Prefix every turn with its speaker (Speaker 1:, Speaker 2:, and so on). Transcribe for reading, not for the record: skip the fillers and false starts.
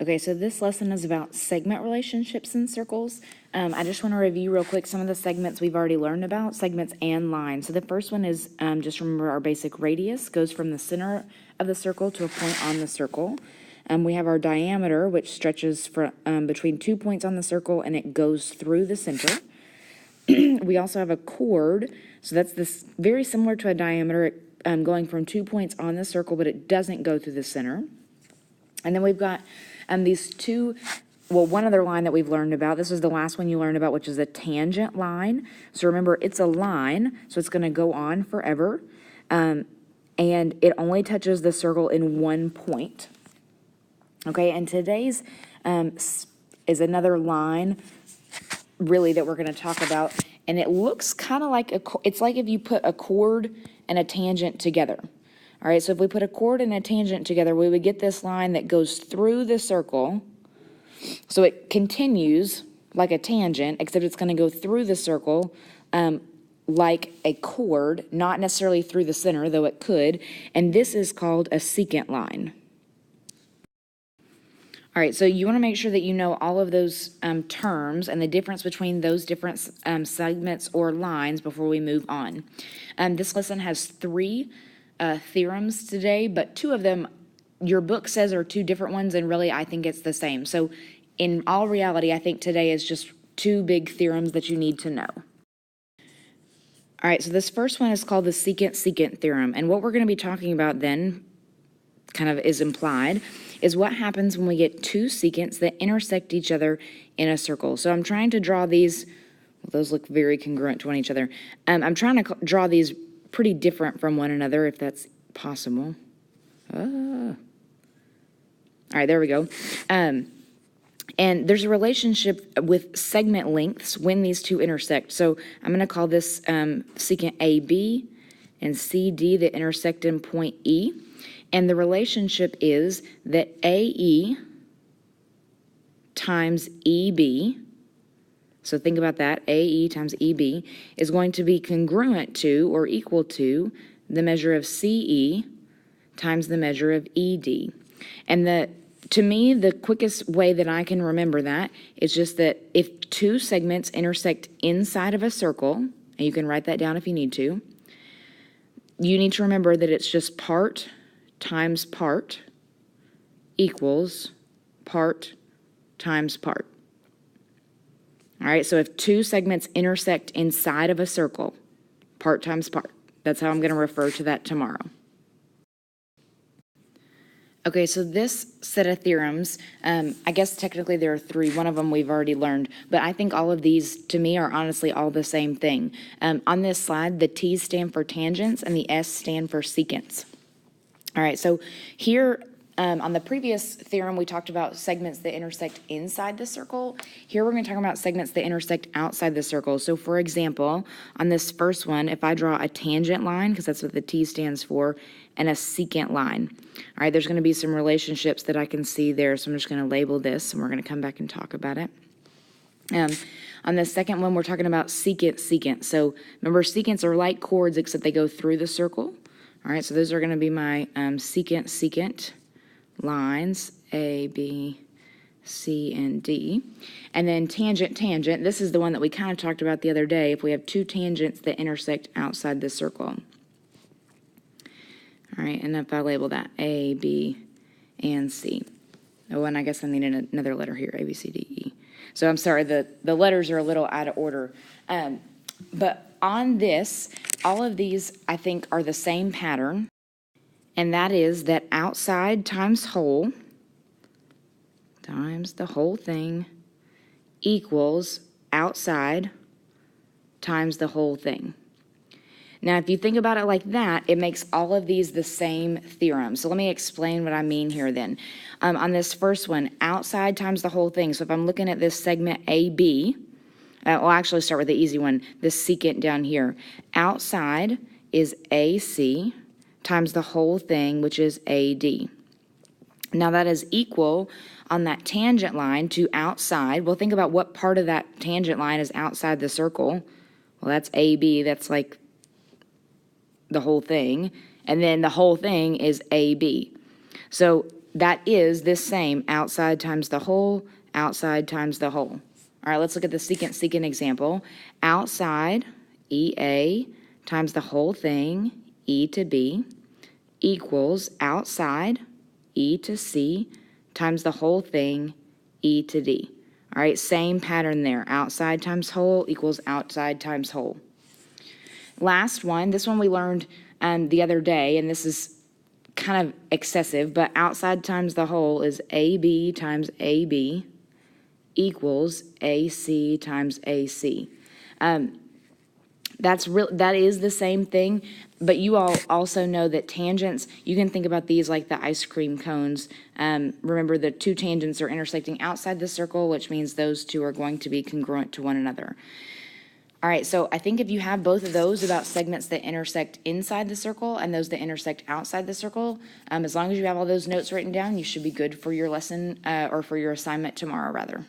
Speaker 1: Okay, so this lesson is about segment relationships in circles. I just want to review real quick some of the segments we've already learned about, segments and lines. So the first one is, just remember our basic radius goes from the center of the circle to a point on the circle. We have our diameter, which stretches between 2 points on the circle, and it goes through the center. We also have a chord, so that's this very similar to a diameter, going from 2 points on the circle, but it doesn't go through the center. And then we've got these two, one other line that we've learned about. This is the last one you learned about, which is a tangent line. So remember, it's a line, so it's going to go on forever. And it only touches the circle in 1 point. Okay, and today's is another line, really, that we're going to talk about. And it looks kind of like it's like if you put a chord and a tangent together. All right, so if we put a chord and a tangent together, we would get this line that goes through the circle. So it continues like a tangent, except it's going to go through the circle like a chord, not necessarily through the center, though it could. And this is called a secant line. All right, so you want to make sure that you know all of those terms and the difference between those different segments or lines before we move on. This lesson has 3 theorems today, but 2 of them your book says are 2 different ones, and really I think it's the same. So in all reality, I think today is just 2 big theorems that you need to know. All right, so this first one is called the secant theorem, and what we're going to be talking about then, kind of is implied, is what happens when we get 2 secants that intersect each other in a circle. So I'm trying to draw these, well, those look very congruent to one each other. I'm trying to draw these pretty different from one another, if that's possible. All right, there we go. And there's a relationship with segment lengths when these 2 intersect. So I'm going to call this secant AB and CD that intersect in point E. And the relationship is that AE times EB, so think about that, AE times EB, is going to be congruent to or equal to the measure of CE times the measure of ED. And to me, the quickest way that I can remember that is just that if 2 segments intersect inside of a circle, and you can write that down if you need to remember that it's just part times part equals part times part. All right, so if 2 segments intersect inside of a circle, part times part. That's how I'm going to refer to that tomorrow. Okay, so this set of theorems, I guess technically there are 3. One of them we've already learned, but I think all of these, to me, are honestly all the same thing. On this slide, the T's stand for tangents and the S stand for secants. All right, so here on the previous theorem, we talked about segments that intersect inside the circle. Here we're going to talk about segments that intersect outside the circle. So for example, on this first one, if I draw a tangent line, because that's what the T stands for, and a secant line, all right, there's going to be some relationships that I can see there, so I'm just going to label this, and we're going to come back and talk about it. On the second one, we're talking about secant. So remember, secants are like chords, except they go through the circle. All right, so those are going to be my secant lines, A, B, C, and D. And then tangent. This is the one that we kind of talked about the other day, if we have 2 tangents that intersect outside the circle. All right, and if I label that A, B, and C. Oh, and I guess I need another letter here, A, B, C, D, E. So I'm sorry, the letters are a little out of order. But on this, all of these, I think, are the same pattern, and that is that outside times whole times the whole thing equals outside times the whole thing. Now, if you think about it like that, it makes all of these the same theorem. So let me explain what I mean here then. On this first one, outside times the whole thing. So if I'm looking at this segment AB, I'll actually start with the easy one, this secant down here. Outside is AC times the whole thing, which is AD. Now that is equal on that tangent line to outside. Well, think about what part of that tangent line is outside the circle. Well, that's AB, that's like the whole thing. And then the whole thing is AB. So that is this same outside times the whole, outside times the whole. All right, let's look at the secant example. Outside, EA times the whole thing, E to B, equals outside, E to C, times the whole thing, E to D. All right, same pattern there. Outside times whole equals outside times whole. Last one, this one we learned the other day, and this is kind of excessive, but outside times the whole is AB times AB equals AC times AC. That is the same thing, but you all also know that tangents, you can think about these like the ice cream cones. Remember, the two tangents are intersecting outside the circle, which means those two are going to be congruent to one another. All right, so I think if you have both of those about segments that intersect inside the circle and those that intersect outside the circle, as long as you have all those notes written down, you should be good for your lesson or for your assignment tomorrow, rather.